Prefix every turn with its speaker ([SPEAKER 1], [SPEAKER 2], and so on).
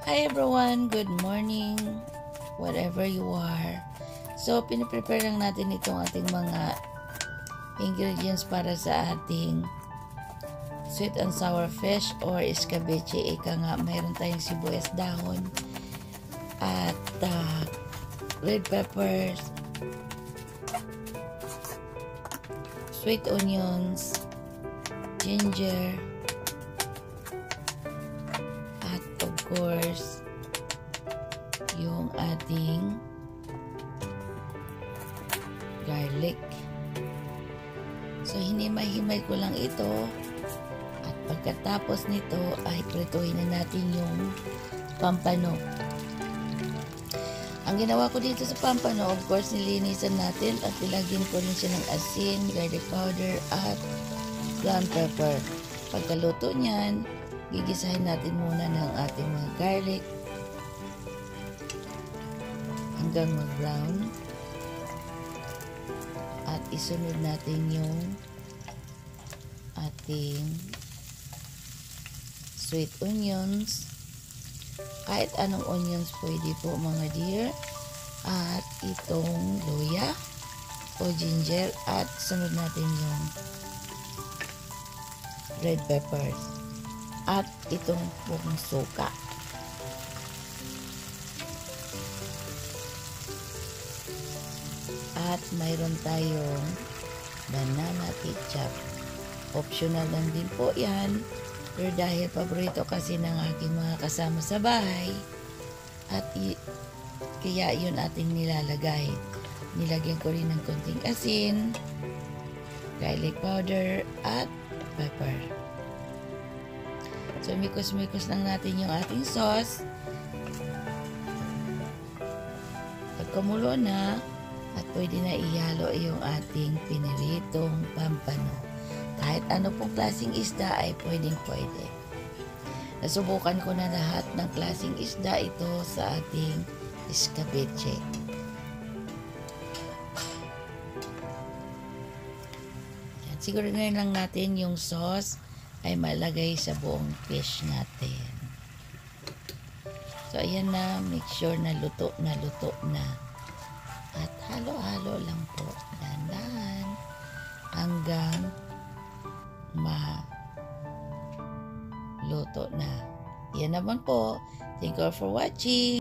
[SPEAKER 1] Hi everyone, good morning, wherever you are. So, piniprepare lang natin itong ating mga ingredients para sa ating sweet and sour fish or escabeche. Ika nga, mayroon tayong sibuyas dahon at red peppers, sweet onions, ginger, at of course yung ating garlic. So hinimay-himay ko lang ito at pagkatapos nito ay prituhin na natin yung pampano. Ang ginawa ko dito sa pampano, of course nilinisan natin at nilagyan ko rin siya ng asin, garlic powder at ground pepper. Pagkaluto niyan, gigisahin natin muna ng ating mga garlic hanggang mag-brown at isunod natin yung ating sweet onions, kahit anong onions pwede po mga dear, at itong luya o ginger at sunod natin yung red peppers at itong buong suka. At mayroon tayong banana ketchup. Optional lang din po yan. Pero dahil paborito kasi ng aking mga kasama sa bahay at kaya yun ating nilalagay. Nilagyan ko rin ng konting asin, garlic powder at pepper. So, mikos-mikos lang natin yung ating sauce. Pag kumulo na, at pwede na ihalo yung ating piniritong pampano. Kahit ano pong klaseng isda ay pwedeng-pwede. Nasubukan ko na lahat ng klaseng isda ito sa ating escabeche. Yan, siguro na lang natin yung sauce ay malagay sa buong fish natin. So, ayan na. Make sure na luto na. At halo-halo lang po. Dahan-dahan. Hanggang maluto na. Yan naman po. Thank you all for watching.